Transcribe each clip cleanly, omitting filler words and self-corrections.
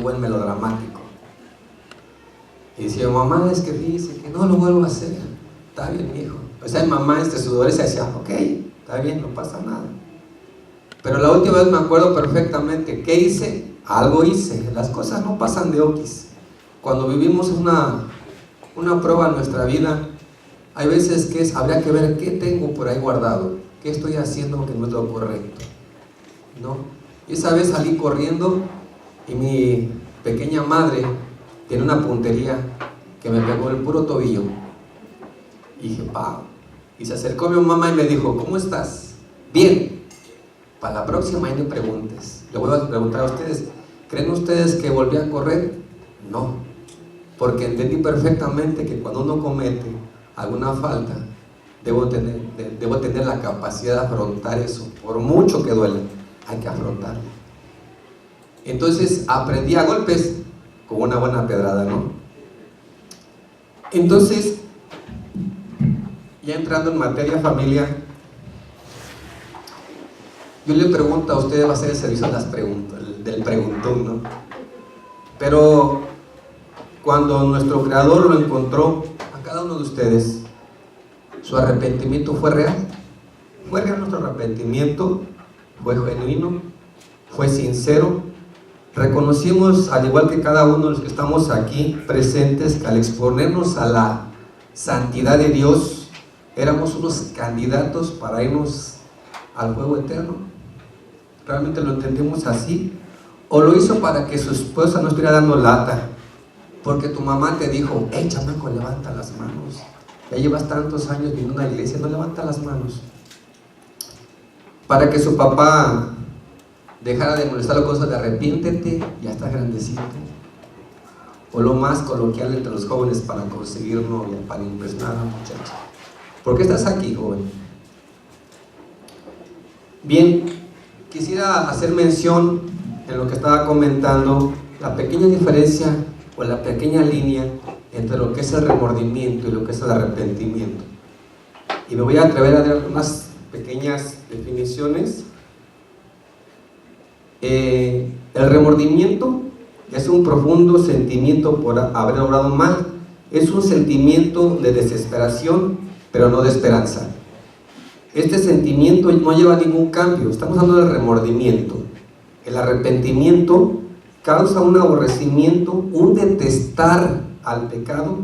buen melodramático. Y decía, mamá, es que fíjese que no lo vuelvo a hacer. Está bien, hijo. O sea, mi mamá su doleza decía, ok, está bien, no pasa nada. Pero la última vez me acuerdo perfectamente. ¿Qué hice? Algo hice. Las cosas no pasan de oquis. Cuando vivimos una prueba en nuestra vida, hay veces que habría que ver qué tengo por ahí guardado, qué estoy haciendo que no es lo correcto, ¿no? Y esa vez salí corriendo y mi pequeña madre tiene una puntería que me pegó el puro tobillo. Y dije, pa. Y se acercó mi mamá y me dijo, ¿cómo estás? Bien. Para la próxima y no preguntes. Le voy a preguntar a ustedes, ¿creen ustedes que volví a correr? No. Porque entendí perfectamente que cuando uno comete alguna falta, debo tener la capacidad de afrontar eso. Por mucho que duela, hay que afrontarlo. Entonces aprendí a golpes con una buena pedrada, ¿no? Entonces, ya entrando en materia familia, yo le pregunto a ustedes, va a ser el servicio de las preguntas, del preguntón, ¿no? Pero cuando nuestro Creador lo encontró a cada uno de ustedes, ¿su arrepentimiento fue real? ¿Fue real nuestro arrepentimiento? ¿Fue genuino? ¿Fue sincero? Reconocimos, al igual que cada uno de los que estamos aquí presentes, que al exponernos a la santidad de Dios, éramos unos candidatos para irnos al fuego eterno. ¿Realmente lo entendimos así? ¿O lo hizo para que su esposa no estuviera dando lata? Porque tu mamá te dijo, hey chamaco, levanta las manos. Ya llevas tantos años viniendo a la iglesia, no levanta las manos. Para que su papá dejara de molestarlo con cosas de arrepiéntete, ya estás grandecito. O lo más coloquial entre los jóvenes para conseguir novia, para impresionar a la muchacha. ¿Por qué estás aquí, joven? Bien, quisiera hacer mención en lo que estaba comentando, la pequeña diferencia o la pequeña línea entre lo que es el remordimiento y lo que es el arrepentimiento. Y me voy a atrever a dar unas pequeñas definiciones. El remordimiento es un profundo sentimiento por haber obrado mal. Es un sentimiento de desesperación, pero no de esperanza. Este sentimiento no lleva a ningún cambio. Estamos hablando del remordimiento. El arrepentimiento causa un aborrecimiento, un detestar al pecado,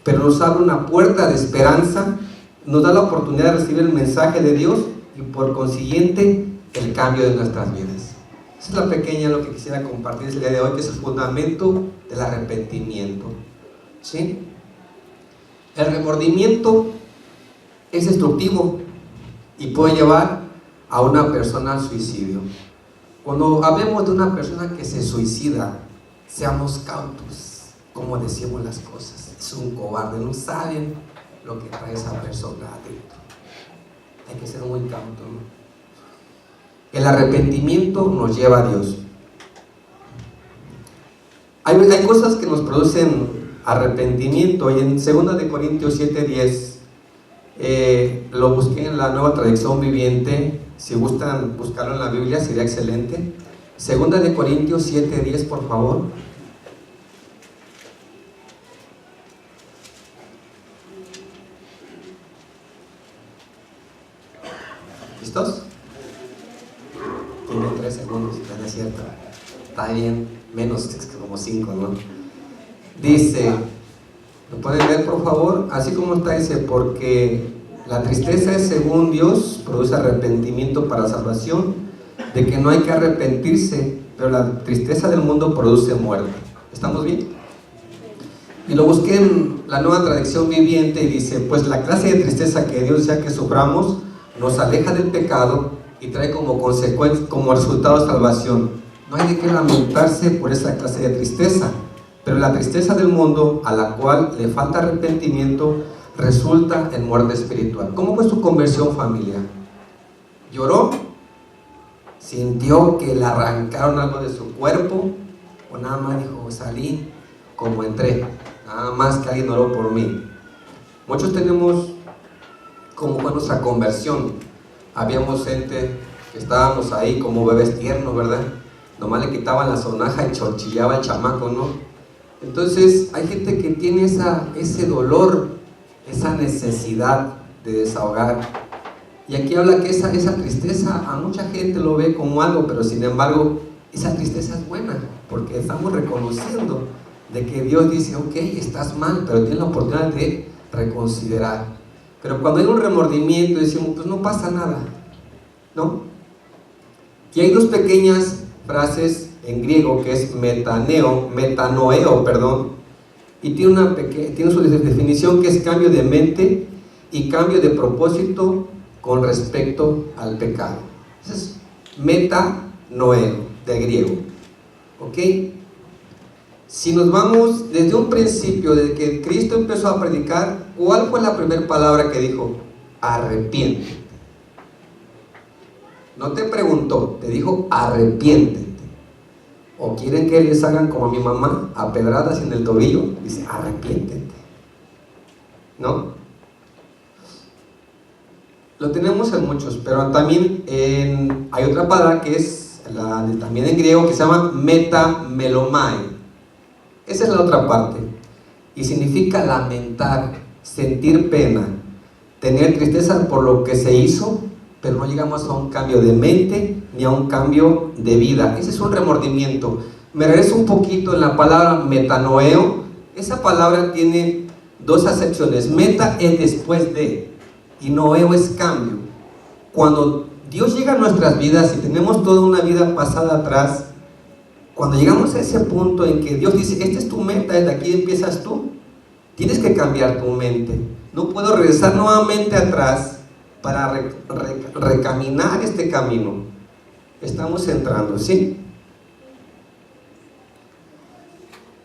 pero nos abre una puerta de esperanza, nos da la oportunidad de recibir el mensaje de Dios y por consiguiente el cambio de nuestras vidas. Esa es la pequeña lo que quisiera compartir el día de hoy, que es el fundamento del arrepentimiento. ¿Sí? El remordimiento es destructivo y puede llevar a una persona al suicidio. Cuando hablemos de una persona que se suicida, seamos cautos, como decimos las cosas. Es un cobarde, no saben lo que trae esa persona adentro. Hay que ser muy cautos, ¿no? El arrepentimiento nos lleva a Dios. Hay cosas que nos producen arrepentimiento, y en 2 Corintios 7:10 lo busqué en la Nueva Traducción Viviente. Si gustan buscarlo en la Biblia sería excelente. 2 Corintios 7:10, por favor. ¿Listos? Tienen 3 segundos, ya no es cierto. Está bien, menos como 5, ¿no? Dice, ¿lo pueden ver por favor? Así como está, dice, porque la tristeza es según Dios, produce arrepentimiento para salvación, de que no hay que arrepentirse, pero la tristeza del mundo produce muerte. ¿Estamos bien? Y lo busqué en la Nueva Traducción Viviente y dice, pues la clase de tristeza que Dios desea que suframos nos aleja del pecado y trae como consecuencia, como resultado, salvación. No hay de qué lamentarse por esa clase de tristeza, pero la tristeza del mundo, a la cual le falta arrepentimiento, resulta en muerte espiritual. ¿Cómo fue su conversión familiar? ¿Lloró? ¿Sintió que le arrancaron algo de su cuerpo? ¿O nada más dijo, salí como entré? Nada más que alguien oró por mí. Muchos tenemos cómo fue nuestra conversión. Habíamos gente que estábamos ahí como bebés tiernos, ¿verdad? nomás le quitaban la sonaja y chorchillaba el chamaco, ¿no? Entonces hay gente que tiene ese dolor, esa necesidad de desahogar. Y aquí habla que esa tristeza a mucha gente lo ve como algo, pero sin embargo esa tristeza es buena, porque estamos reconociendo de que Dios dice, ok, estás mal, pero tienes la oportunidad de reconsiderar. Pero cuando hay un remordimiento decimos, pues no pasa nada, ¿no? Y hay dos pequeñas frases en griego que es metanoeo, y tiene su definición, que es cambio de mente y cambio de propósito con respecto al pecado. Ese es metanoeo de griego, ¿ok? Si nos vamos desde un principio, desde que Cristo empezó a predicar, ¿cuál fue la primera palabra que dijo? Arrepiéntete. No te preguntó, te dijo arrepiéntete. O quieren que les hagan como a mi mamá, a pedradas en el tobillo, dice arrepiéntete, ¿no? Lo tenemos en muchos, pero también hay otra palabra que es también en griego, que se llama metamelomai. Esa es la otra parte, y significa lamentar, sentir pena, tener tristeza por lo que se hizo, pero no llegamos a un cambio de mente ni a un cambio de vida. Ese es un remordimiento. Me regreso un poquito en la palabra metanoeo. Esa palabra tiene dos acepciones. Meta es después de, y noeo es cambio. Cuando Dios llega a nuestras vidas y tenemos toda una vida pasada atrás, cuando llegamos a ese punto en que Dios dice, esta es tu meta, desde aquí empiezas tú, tienes que cambiar tu mente. No puedo regresar nuevamente atrás para recaminar este camino. Estamos entrando, ¿sí?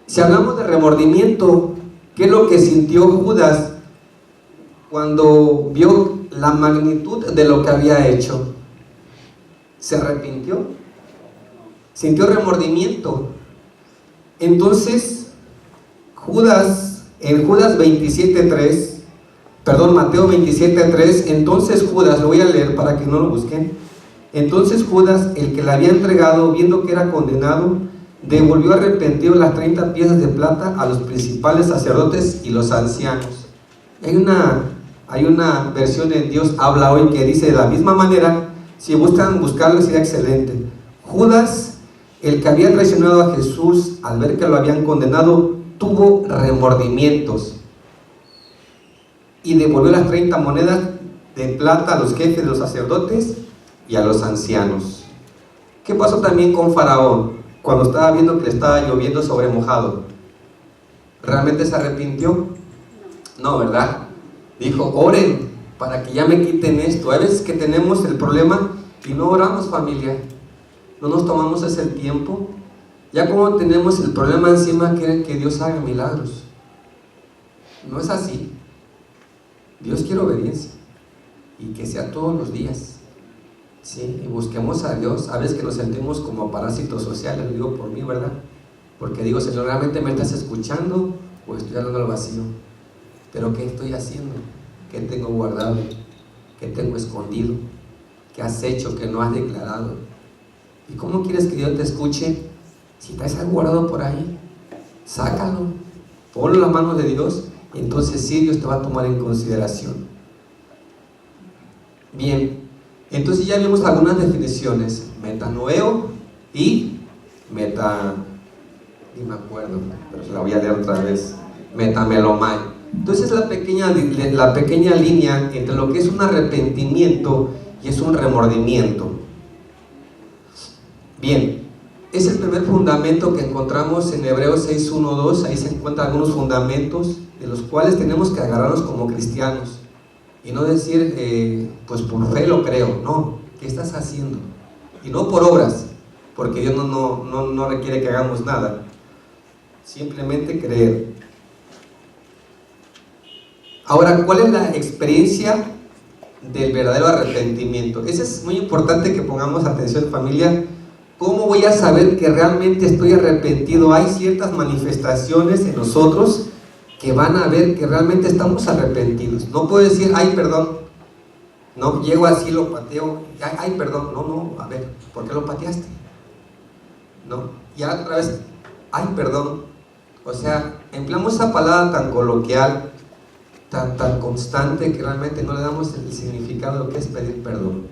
Si hablamos de remordimiento, ¿qué es lo que sintió Judas cuando vio la magnitud de lo que había hecho? ¿Se arrepintió? ¿Sintió remordimiento? Entonces, en Judas 27:3, Mateo 27:3, entonces Judas, lo voy a leer para que no lo busquen. Entonces Judas, el que le había entregado, viendo que era condenado, devolvió arrepentido las 30 piezas de plata a los principales sacerdotes y los ancianos. Hay una versión en Dios Habla Hoy que dice de la misma manera. Si buscan buscarlo sería excelente. Judas, el que había traicionado a Jesús, al ver que lo habían condenado, tuvo remordimientos y devolvió las 30 monedas de plata a los jefes de los sacerdotes y a los ancianos. ¿Qué pasó también con Faraón cuando estaba viendo que le estaba lloviendo sobre mojado? ¿Realmente se arrepintió? No, ¿verdad? Dijo, oren para que ya me quiten esto. Hay veces que tenemos el problema y no oramos, familia. No nos tomamos ese tiempo. Ya como tenemos el problema encima, quieren que Dios haga milagros. No es así. Dios quiere obediencia y que sea todos los días, ¿sí? Y busquemos a Dios. A veces que nos sentimos como parásitos sociales, lo digo por mí, ¿verdad? Porque digo, Señor, ¿realmente me estás escuchando o estoy hablando al vacío? ¿Pero qué estoy haciendo? ¿Qué tengo guardado? ¿Qué tengo escondido? ¿Qué has hecho que no has declarado? ¿Y cómo quieres que Dios te escuche? Si traes algo guardado por ahí, sácalo, ponlo en las manos de Dios. Entonces sí, Dios te va a tomar en consideración. Bien, entonces ya vimos algunas definiciones: metanoeo y ni me acuerdo, pero se la voy a leer otra vez, metamelomai. Entonces la pequeña línea entre lo que es un arrepentimiento y es un remordimiento. Bien, es el primer fundamento que encontramos en Hebreos 6:1-2. Ahí se encuentran algunos fundamentos de los cuales tenemos que agarrarnos como cristianos y no decir, pues por fe lo creo. No, ¿qué estás haciendo? Y no por obras, porque Dios no requiere que hagamos nada, simplemente creer. Ahora, ¿cuál es la experiencia del verdadero arrepentimiento? Eso es muy importante que pongamos atención, familia. ¿Cómo voy a saber que realmente estoy arrepentido? Hay ciertas manifestaciones en nosotros que van a ver que realmente estamos arrepentidos. No puedo decir, ay, perdón. No, llego así, lo pateo, ay, perdón. No, a ver, ¿por qué lo pateaste? ¿no? Ya otra vez, ay, perdón. O sea, empleamos esa palabra tan coloquial, tan constante, que realmente no le damos el significado de lo que es pedir perdón.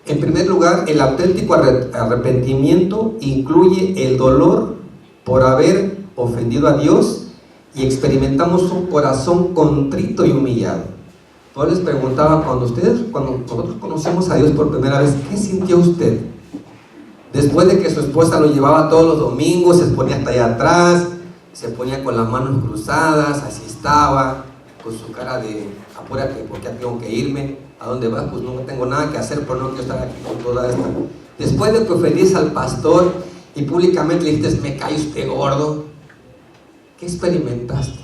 En primer lugar, el auténtico arrepentimiento incluye el dolor por haber ofendido a Dios y experimentamos un corazón contrito y humillado. Yo les preguntaba, cuando nosotros conocemos a Dios por primera vez, ¿qué sintió usted? Después de que su esposa lo llevaba todos los domingos, se ponía hasta allá atrás, se ponía con las manos cruzadas, así estaba, con su cara de apúrate porque ya tengo que irme. ¿A dónde vas? Pues no tengo nada que hacer, pero no quiero estar aquí con toda esta. Después de que ofendiste al pastor y públicamente le dijiste, me cae usted gordo, ¿qué experimentaste?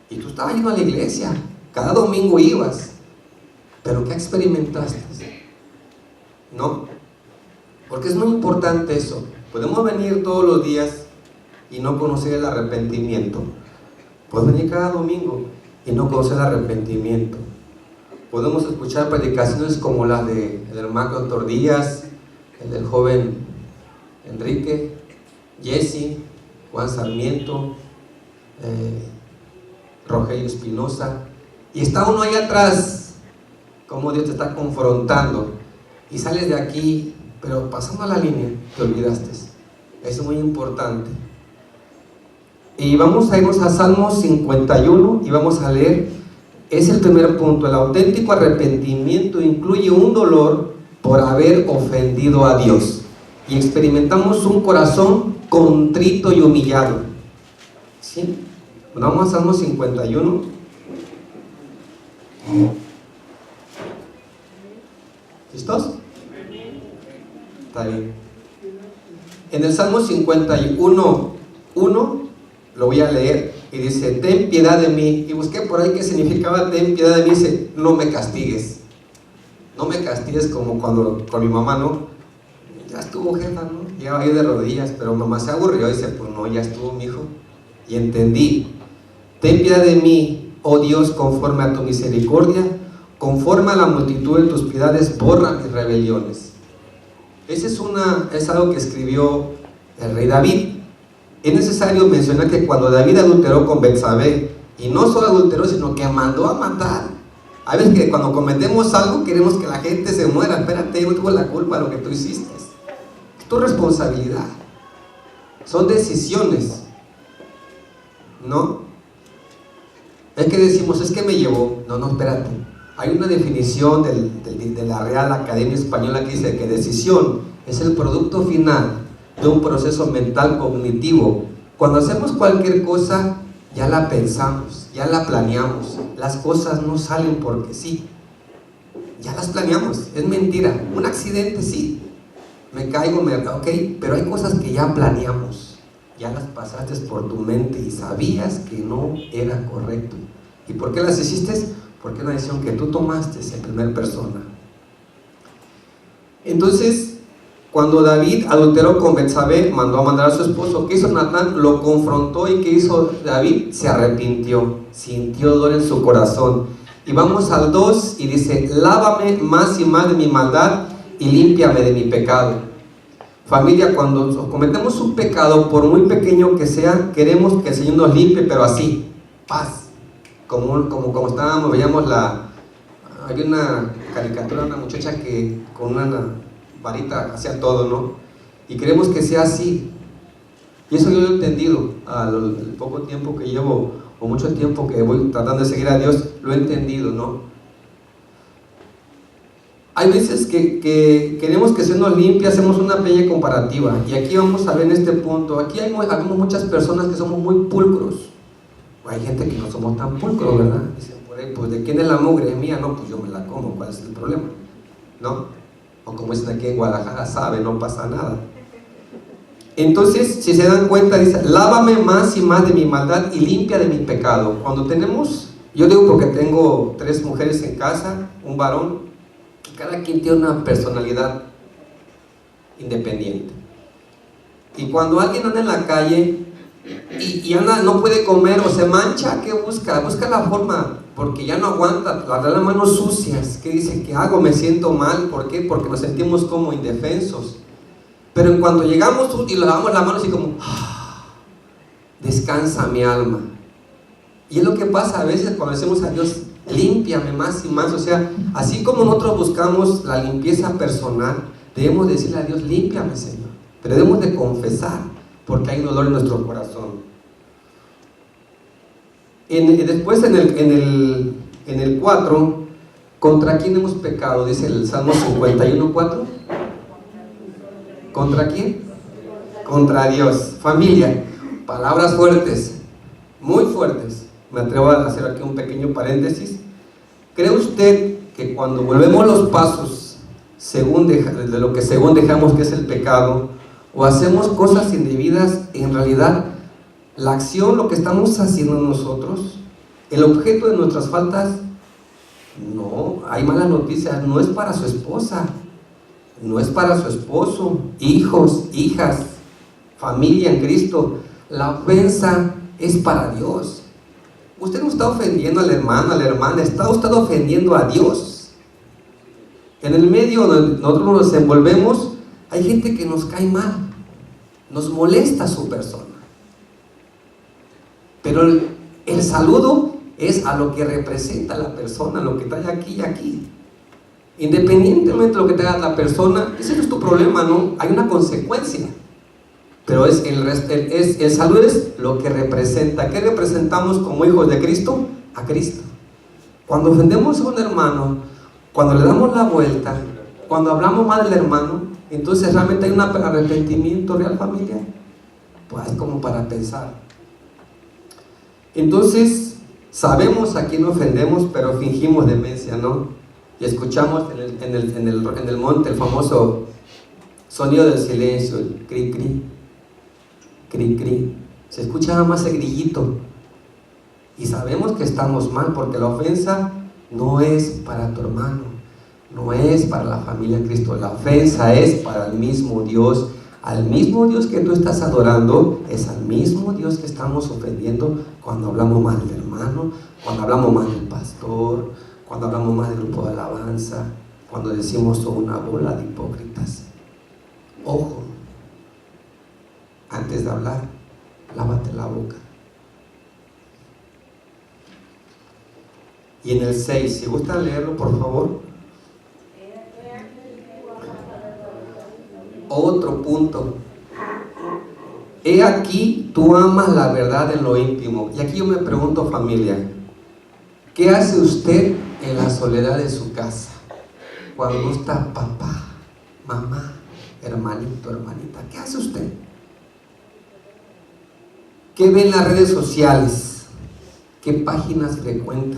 Y tú estabas yendo a la iglesia, cada domingo ibas, pero ¿qué experimentaste? ¿No? Porque es muy importante eso. Podemos venir todos los días y no conocer el arrepentimiento. Puedes venir cada domingo y no conocer el arrepentimiento. Podemos escuchar predicaciones como las del hermano Dr. Díaz, el del joven Enrique, Jesse, Juan Sarmiento, Rogelio Espinosa, y está uno ahí atrás, como Dios te está confrontando, y sales de aquí, pero pasando a la línea, te olvidaste. Eso es muy importante. Y vamos a irnos a Salmos 51 y vamos a leer. Es el primer punto. El auténtico arrepentimiento incluye un dolor por haber ofendido a Dios y experimentamos un corazón contrito y humillado. ¿Sí? Bueno, vamos a Salmo 51. ¿Listos? Está bien. En el Salmo 51, 1, lo voy a leer. Y dice, ten piedad de mí. Y busqué por ahí qué significaba ten piedad de mí. Dice, no me castigues. No me castigues como cuando con mi mamá, ¿no? Ya estuvo, jefa, ¿no? Llegaba ahí de rodillas, pero mamá se aburrió y dice, pues no, ya estuvo, mi hijo. Y entendí. Ten piedad de mí, oh Dios, conforme a tu misericordia, conforme a la multitud de tus piedades, borra mis rebeliones. Ese es algo que escribió el rey David. Es necesario mencionar que cuando David adulteró con Betsabé, y no solo adulteró, sino que mandó a matar. A veces que cuando cometemos algo queremos que la gente se muera. Espérate, yo tuve la culpa de lo que tú hiciste. Es tu responsabilidad. Son decisiones, ¿no? Es que decimos, es que me llevó. No, espérate. Hay una definición de la Real Academia Española que dice que decisión es el producto final de un proceso mental cognitivo. Cuando hacemos cualquier cosa, ya la pensamos, ya la planeamos. Las cosas no salen porque sí. Ya las planeamos, es mentira. Un accidente sí. Me caigo, ok, pero hay cosas que ya planeamos. Ya las pasaste por tu mente y sabías que no era correcto. ¿Y por qué las hiciste? Porque es una decisión que tú tomaste en primera persona. Entonces, cuando David adulteró con Betsabé, mandó a mandar a su esposo. ¿Qué hizo Natán? Lo confrontó. ¿Y qué hizo David? Se arrepintió, sintió dolor en su corazón. Y vamos al 2 y dice, lávame más y más de mi maldad y límpiame de mi pecado. Familia, cuando cometemos un pecado, por muy pequeño que sea, queremos que el Señor nos limpie, pero así, paz. Como estábamos, veíamos había una caricatura de una muchacha que con una varita hacía todo, ¿no? Y queremos que sea así. Y eso yo lo he entendido al poco tiempo que llevo, o mucho tiempo que voy tratando de seguir a Dios, lo he entendido, ¿no? Hay veces que queremos que se nos limpie, hacemos una bella comparativa. Y aquí vamos a ver en este punto, aquí hay muchas personas que somos muy pulcros. Hay gente que no somos tan pulcros, ¿verdad? Dicen por ahí, pues ¿de quién es la mugre? ¿Es mía? No, pues yo me la como, ¿cuál es el problema? ¿No? O como dicen aquí en Guadalajara, sabe, no pasa nada. Entonces, si se dan cuenta, dice, lávame más y más de mi maldad y limpia de mi pecado. Cuando tenemos, yo digo porque tengo 3 mujeres en casa, un varón, cada quien tiene una personalidad independiente. Y cuando alguien anda en la calle y anda, no puede comer o se mancha, ¿qué busca? Busca la forma, porque ya no aguanta, las manos sucias. ¿Qué dice? ¿Qué hago? Me siento mal. ¿Por qué? Porque nos sentimos como indefensos. Pero en cuanto llegamos y lavamos las manos y como, descansa mi alma. Y es lo que pasa a veces cuando decimos a Dios, límpiame más y más. O sea, así como nosotros buscamos la limpieza personal, debemos decirle a Dios, límpiame, Señor. Pero debemos de confesar, porque hay dolor en nuestro corazón. Después en el 4, ¿contra quién hemos pecado? Dice el Salmo 51:4. ¿Contra quién? Contra Dios. Familia, palabras fuertes, muy fuertes. Me atrevo a hacer aquí un pequeño paréntesis. ¿Cree usted que cuando volvemos los pasos de lo que según dejamos que es el pecado, o hacemos cosas indebidas, en realidad la acción, lo que estamos haciendo nosotros, el objeto de nuestras faltas, no, hay malas noticias, no es para su esposa, no es para su esposo, hijos, hijas, familia en Cristo? La ofensa es para Dios. Usted no está ofendiendo al hermano, a la hermana, está usted ofendiendo a Dios. En el medio donde nosotros nos desenvolvemos, hay gente que nos cae mal, nos molesta su persona. Pero el saludo es a lo que representa la persona, lo que trae aquí y aquí. Independientemente de lo que te haga la persona, ese no es tu problema, ¿no? Hay una consecuencia. Pero el saludo es lo que representa. ¿Qué representamos como hijos de Cristo? A Cristo. Cuando ofendemos a un hermano, cuando le damos la vuelta, cuando hablamos mal del hermano, entonces realmente hay un arrepentimiento real, familia. Pues es como para pensar. Entonces, sabemos a quién ofendemos, pero fingimos demencia, ¿no? Y escuchamos en el monte el famoso sonido del silencio, el cri cri, cri cri. Se escucha nada más el grillito. Y sabemos que estamos mal, porque la ofensa no es para tu hermano, no es para la familia de Cristo. La ofensa es para el mismo Dios. Al mismo Dios que tú estás adorando, es al mismo Dios que estamos ofendiendo cuando hablamos mal del hermano, cuando hablamos mal del pastor, cuando hablamos mal del grupo de alabanza, cuando decimos son una bola de hipócritas. Ojo, antes de hablar, lávate la boca. Y en el 6, si gusta leerlo, por favor. Otro punto. He aquí, tú amas la verdad en lo íntimo. Y aquí yo me pregunto, familia, ¿qué hace usted en la soledad de su casa? Cuando no está papá, mamá, hermanito, hermanita, ¿qué hace usted? ¿Qué ve en las redes sociales? ¿Qué páginas frecuenta?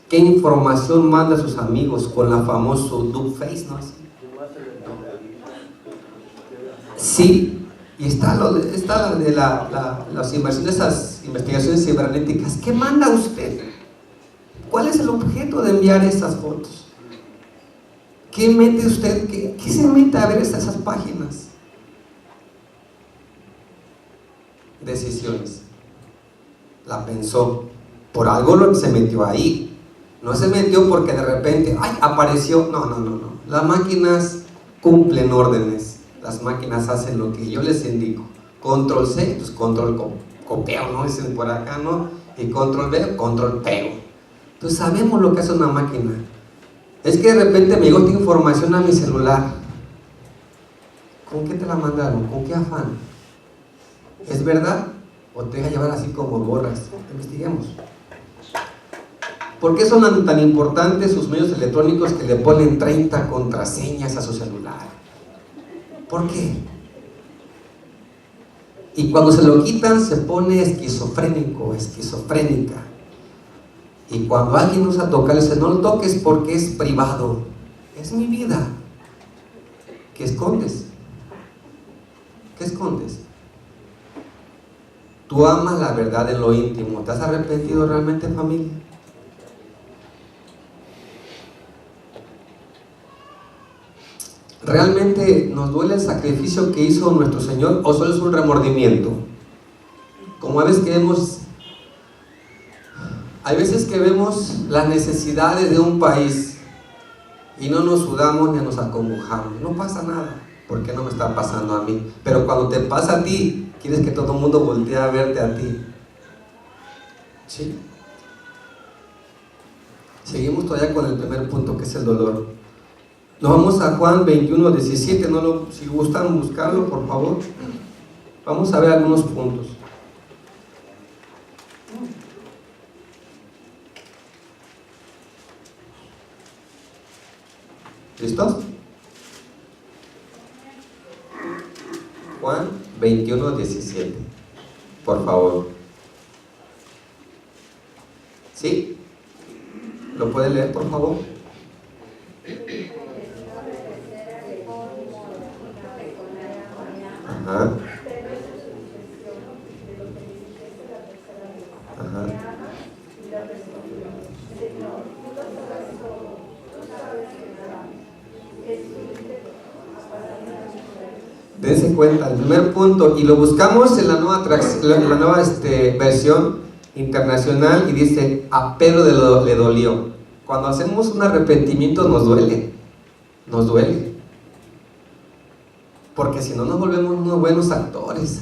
¿Qué información manda a sus amigos con la famoso duck face, no? Sí, y está las esas investigaciones cibernéticas. ¿Qué manda usted? ¿Cuál es el objeto de enviar esas fotos? ¿Qué mete usted? ¿Qué se mete a ver esas páginas? Decisiones. La pensó. Por algo se metió ahí. No se metió porque de repente, ¡ay! Apareció. No. Las máquinas cumplen órdenes. Las máquinas hacen lo que yo les indico. Control C, pues control copio, ¿no? Dicen por acá, ¿no? Y control V, control pego. Entonces sabemos lo que hace una máquina. Es que de repente me llegó esta información a mi celular. ¿Con qué te la mandaron? ¿Con qué afán? ¿Es verdad? ¿O te deja llevar así como gorras? Investiguemos. ¿Por qué son tan importantes sus medios electrónicos que le ponen 30 contraseñas a su celular? ¿Por qué? Y cuando se lo quitan se pone esquizofrénico, esquizofrénica. Y cuando alguien usa tocar, dice, no lo toques porque es privado. Es mi vida. ¿Qué escondes? ¿Qué escondes? Tú amas la verdad en lo íntimo. ¿Te has arrepentido realmente, familia? ¿Realmente nos duele el sacrificio que hizo nuestro Señor o solo es un remordimiento? Como a veces hay veces que vemos las necesidades de un país y no nos sudamos ni nos acongojamos, no pasa nada. ¿Por qué no me está pasando a mí? Pero cuando te pasa a ti, quieres que todo el mundo voltee a verte a ti. ¿Sí? Seguimos todavía con el primer punto, que es el dolor. Nos vamos a Juan 21:17. Si gustan buscarlo, por favor. Vamos a ver algunos puntos. ¿Listos? Juan 21:17. Por favor. ¿Sí? ¿Lo puede leer, por favor? Ajá. Ajá. Dense cuenta, el primer punto, y lo buscamos en la nueva versión internacional, y dice: a Pedro le dolió. Cuando hacemos un arrepentimiento nos duele, porque si no nos volvemos unos buenos actores.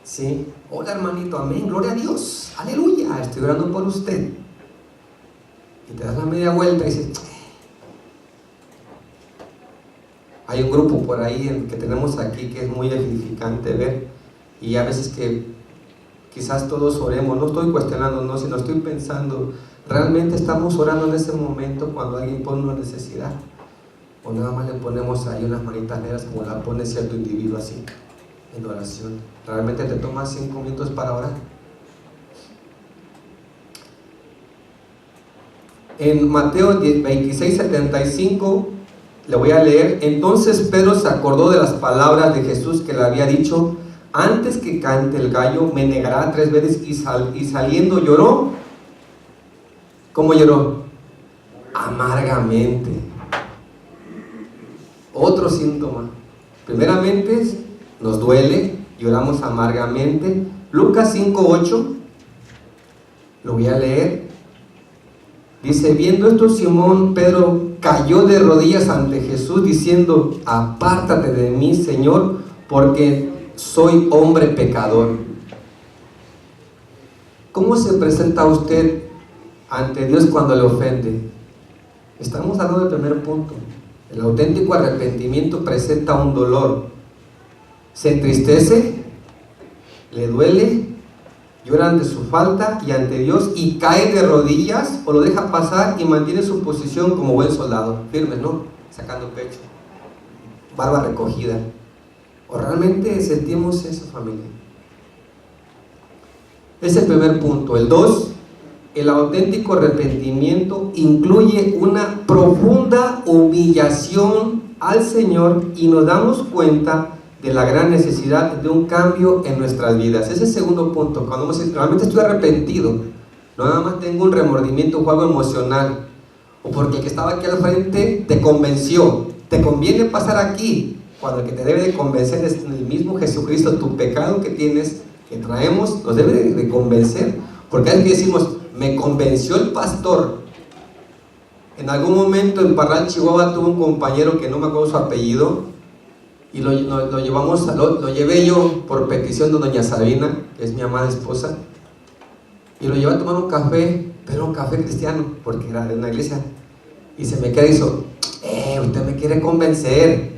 ¿Sí? Hola hermanito, amén, gloria a Dios, aleluya, estoy orando por usted. Y te das la media vuelta y dices: hay un grupo por ahí que tenemos aquí que es muy edificante ver, y a veces que quizás todos oremos, no estoy cuestionando, no, sino estoy pensando, ¿realmente estamos orando en ese momento cuando alguien pone una necesidad? O nada más le ponemos ahí unas manitas negras como la pone cierto individuo así, en oración. ¿Realmente te tomas 5 minutos para orar? En Mateo 26:75 le voy a leer: entonces Pedro se acordó de las palabras de Jesús que le había dicho: antes que cante el gallo me negará 3 veces, y saliendo lloró. ¿Cómo lloró? Amargamente. Otro síntoma. Primeramente nos duele, lloramos amargamente. Lucas 5:8, lo voy a leer. Dice: viendo esto, Simón Pedro cayó de rodillas ante Jesús diciendo: apártate de mí, Señor, porque soy hombre pecador. ¿Cómo se presenta usted ante Dios cuando le ofende? Estamos hablando del primer punto. El auténtico arrepentimiento presenta un dolor. Se entristece, le duele, llora ante su falta y ante Dios, y cae de rodillas, o lo deja pasar y mantiene su posición como buen soldado, firme, ¿no? Sacando pecho, barba recogida. ¿O realmente sentimos eso, familia? Es el primer punto. El 2, el auténtico arrepentimiento incluye una profunda humillación al Señor, y nos damos cuenta de la gran necesidad de un cambio en nuestras vidas. Ese es el segundo punto. Cuando realmente estoy arrepentido, no nada más tengo un remordimiento o algo emocional, o porque el que estaba aquí al frente te convenció, te conviene pasar aquí, cuando el que te debe de convencer es el mismo Jesucristo. Tu pecado que tienes, que traemos, nos debe de convencer, porque hay que decimos: me convenció el pastor. En algún momento en Parral, Chihuahua, tuve un compañero que no me acuerdo su apellido, y lo llevé yo por petición de doña Sabina, que es mi amada esposa, y lo llevé a tomar un café, pero un café cristiano, porque era de una iglesia, y se me queda y dijo: usted me quiere convencer.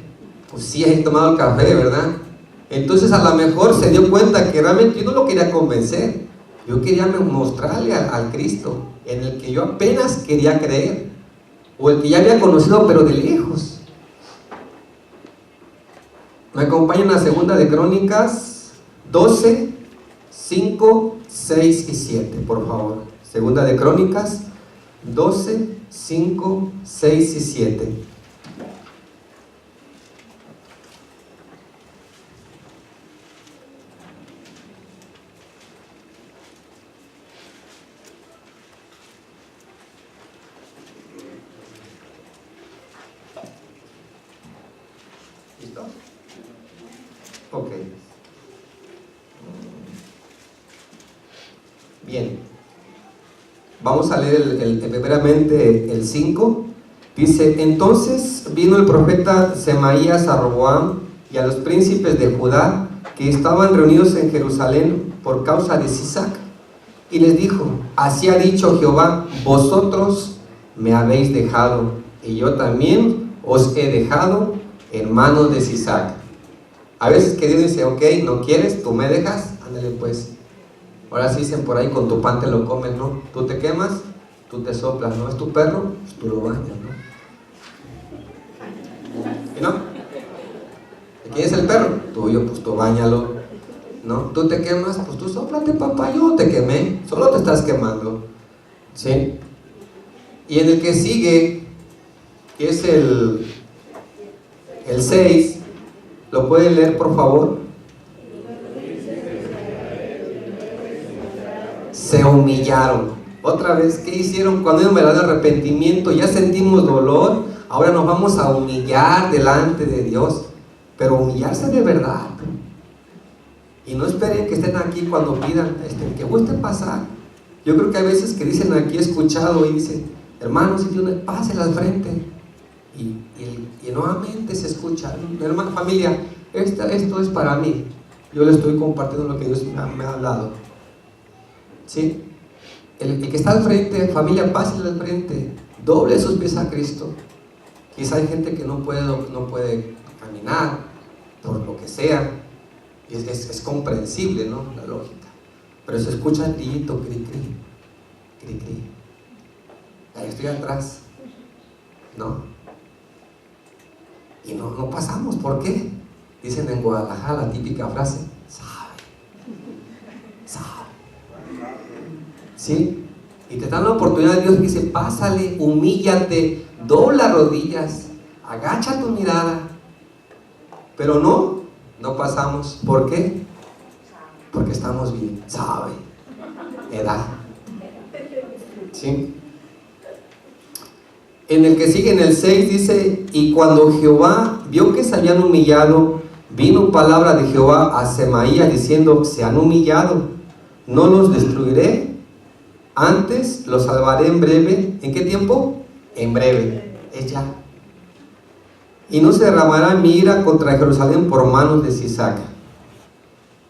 Pues sí, he tomado el café, ¿verdad? Entonces a lo mejor se dio cuenta que realmente yo no lo quería convencer, yo quería mostrarle al Cristo en el que yo apenas quería creer, o el que ya había conocido pero de lejos. Me acompañan a Segunda de Crónicas 12, 5, 6 y 7, por favor. Segunda de Crónicas 12, 5, 6 y 7. ¿Listo? Ok. Bien. Vamos a leer primeramente el 5. Dice, entonces vino el profeta Semaías a Roboam y a los príncipes de Judá que estaban reunidos en Jerusalén por causa de Sisac, y les dijo, así ha dicho Jehová, vosotros me habéis dejado, y yo también os he dejado en manos de Sisac. A veces que Dios dice, ok, no quieres, tú me dejas, ándale pues. Ahora sí dicen por ahí, con tu pan te lo comes, ¿no? Tú te quemas, tú te soplas, ¿no? Es tu perro, pues tú lo bañas, ¿no? ¿Y no? ¿De quién es el perro? Tuyo, pues tú báñalo, ¿no? Tú te quemas, pues tú sóplate, papá, yo te quemé, solo te estás quemando, ¿sí? Y en el que sigue, que es el 6, ¿lo pueden leer por favor? Se humillaron. Otra vez, ¿qué hicieron cuando ellos me dan arrepentimiento? Ya sentimos dolor, ahora nos vamos a humillar delante de Dios, pero humillarse de verdad. Y no esperen que estén aquí cuando pidan, que guste pasar. Yo creo que hay veces que dicen aquí, he escuchado y dicen, hermanos, si Dios me pase al frente. Y nuevamente se escucha, hermano, familia, esto es para mí. Yo le estoy compartiendo lo que Dios me ha hablado. ¿Sí? El que está al frente, familia, pásale al frente, doble sus pies a Cristo. Quizá hay gente que no puede caminar por lo que sea, y es comprensible, ¿no? La lógica, pero se escucha el grito, cri, cri, cri, cri. Ahí estoy atrás, ¿no? Y no pasamos, ¿por qué? Dicen en Guadalajara la típica frase, sabe. ¿Sí? Y te dan la oportunidad, Dios dice, pásale, humíllate, dobla rodillas, agacha tu mirada. Pero no pasamos. ¿Por qué? Porque estamos bien, sabe, edad. ¿Sí? En el que sigue, en el 6, dice, y cuando Jehová vio que se habían humillado, vino palabra de Jehová a Semaías diciendo, se han humillado, no los destruiré, antes los salvaré en breve. ¿En qué tiempo? En breve, es ya. Y no se derramará mi ira contra Jerusalén por manos de Sisac.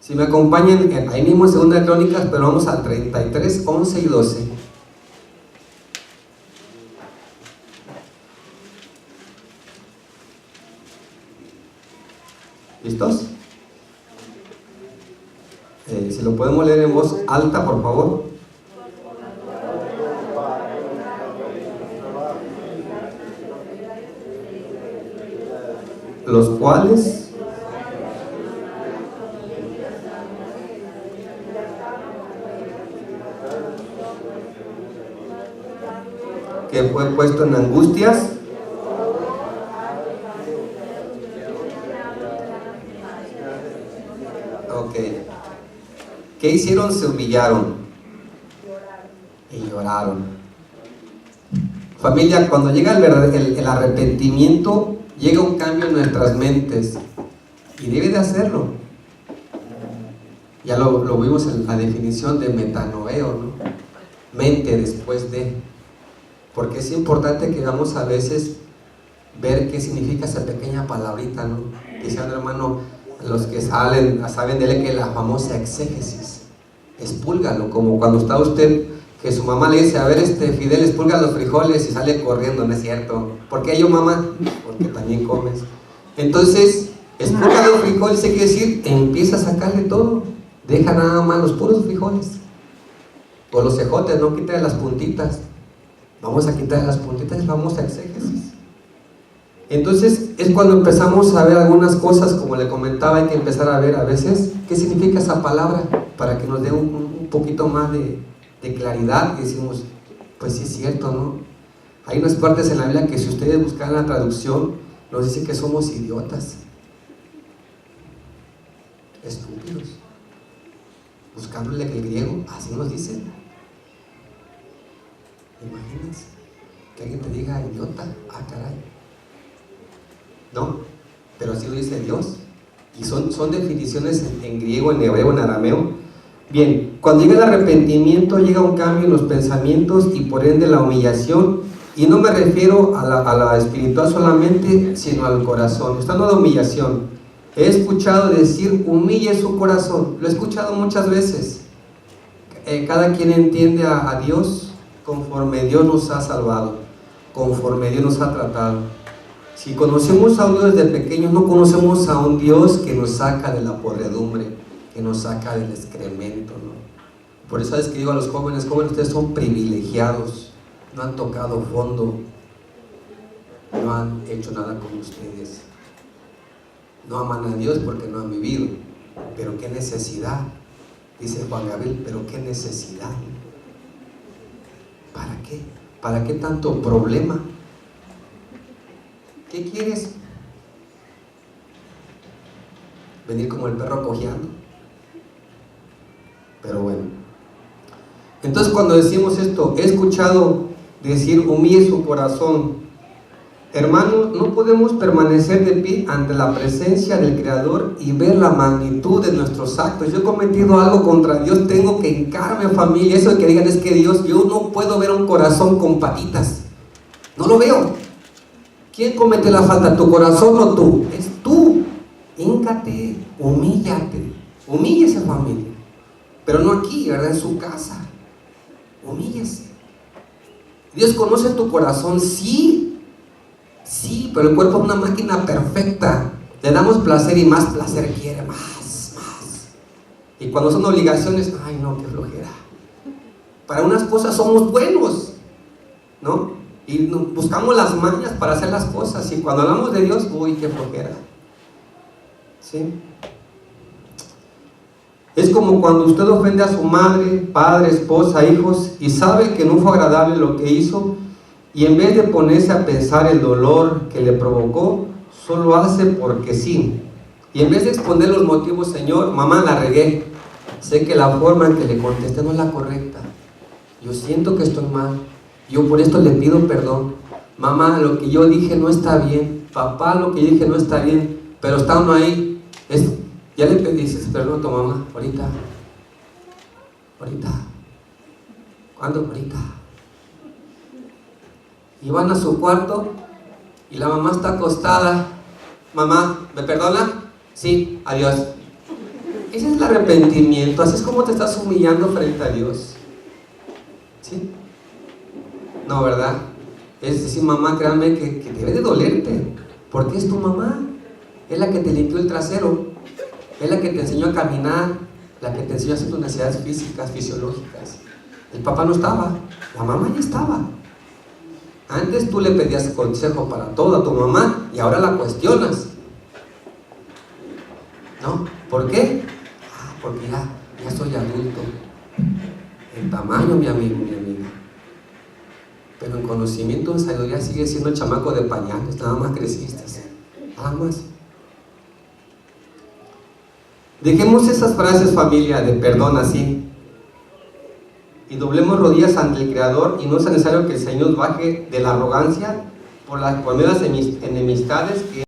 Si me acompañan, ahí mismo en 2 Crónicas, pero vamos al 33, 11 y 12. ¿Listos? Si lo podemos leer en voz alta, por favor. Los cuales que fue puesto en angustias ¿qué hicieron? Se humillaron y lloraron. Familia, cuando llega el arrepentimiento, llega un cambio en nuestras mentes y debe de hacerlo. Ya lo vimos en la definición de metanoeo, ¿no? Mente después de. Porque es importante que vamos a veces ver qué significa esa pequeña palabrita, ¿no? Dice un hermano, los que saben de él, que la famosa exégesis, expúlgalo, como cuando está usted, que su mamá le dice, a ver, Fidel, expulga los frijoles y sale corriendo, ¿no es cierto? ¿Por qué yo, mamá? Porque también comes. Entonces, expulga los frijoles, ¿qué quiere decir? Empieza a sacarle todo, deja nada más los puros frijoles, o los ejotes, no quita las puntitas. Vamos a quitar las puntitas, vamos a exégesis. Entonces es cuando empezamos a ver algunas cosas, como le comentaba, hay que empezar a ver a veces qué significa esa palabra, para que nos dé un poquito más de claridad, y decimos, pues sí es cierto, ¿no? Hay unas partes en la Biblia que si ustedes buscan la traducción, nos dice que somos idiotas, estúpidos, buscándole el griego, así nos dice. Imagínense que alguien te diga idiota, caray. No, pero así lo dice Dios. Y son definiciones en griego, en hebreo, en arameo. Bien, cuando llega el arrepentimiento, llega un cambio en los pensamientos y por ende la humillación, Y no me refiero a la espiritual solamente, sino al corazón. Está hablando de humillación. He escuchado decir, humille su corazón. Lo he escuchado muchas veces. Cada quien entiende a Dios conforme Dios nos ha salvado, conforme Dios nos ha tratado. Si conocemos a un Dios desde pequeños, no conocemos a un Dios que nos saca de la podredumbre, que nos saca del excremento, ¿no? Por eso es que digo a los jóvenes, ustedes son privilegiados, no han tocado fondo, no han hecho nada con ustedes, no aman a Dios porque no han vivido, pero qué necesidad, dice Juan Gabriel, pero qué necesidad, ¿para qué? ¿Para qué tanto problema? ¿Qué quieres? ¿Venir como el perro cojeando? Pero bueno. Entonces cuando decimos esto, he escuchado decir, humille su corazón. Hermanos, no podemos permanecer de pie ante la presencia del Creador y ver la magnitud de nuestros actos. Yo he cometido algo contra Dios, tengo que hincarme, familia. Eso de que digan es que Dios, yo no puedo ver un corazón con patitas. No lo veo. ¿Quién comete la falta? ¿Tu corazón o tú? Es tú. Híncate, humíllate. Humíllese, familia. Pero no aquí, ¿verdad? En su casa. Humíllese. Dios conoce tu corazón, sí, pero el cuerpo es una máquina perfecta. Le damos placer y más placer quiere, más. Y cuando son obligaciones, ay no, qué flojera. Para unas cosas somos buenos, ¿no? Y buscamos las mañas para hacer las cosas. Y cuando hablamos de Dios, uy, qué flojera. ¿Sí? Es como cuando usted ofende a su madre, padre, esposa, hijos y sabe que no fue agradable lo que hizo y en vez de ponerse a pensar el dolor que le provocó, solo hace porque sí. Y en vez de exponer los motivos, Señor, mamá, la regué. Sé que la forma en que le contesté no es la correcta. Yo siento que estoy mal. Yo por esto le pido perdón. Mamá, lo que yo dije no está bien. Papá, lo que yo dije no está bien. Pero está uno ahí. Ya le dices perdón a tu mamá, ahorita. ¿Cuándo? Ahorita. Y van a su cuarto y la mamá está acostada. Mamá, ¿me perdona? Sí, adiós. Ese es el arrepentimiento, así es como te estás humillando frente a Dios. ¿Sí? No, ¿verdad? Es decir, mamá, créanme que debe de dolerte, porque es tu mamá, es la que te limpió el trasero. Es la que te enseñó a caminar, la que te enseñó a hacer tus necesidades físicas, fisiológicas. El papá no estaba, la mamá ya estaba. Antes tú le pedías consejo para todo a tu mamá y ahora la cuestionas. ¿No? ¿Por qué? Porque ya soy adulto. En tamaño, mi amigo, mi amiga. Pero en conocimiento, en sabiduría, sigue siendo el chamaco de pañales, nada más creciste. Nada más. Dejemos esas frases, familia, de perdón así y doblemos rodillas ante el Creador, y no es necesario que el Señor baje de la arrogancia por medio de las enemistades que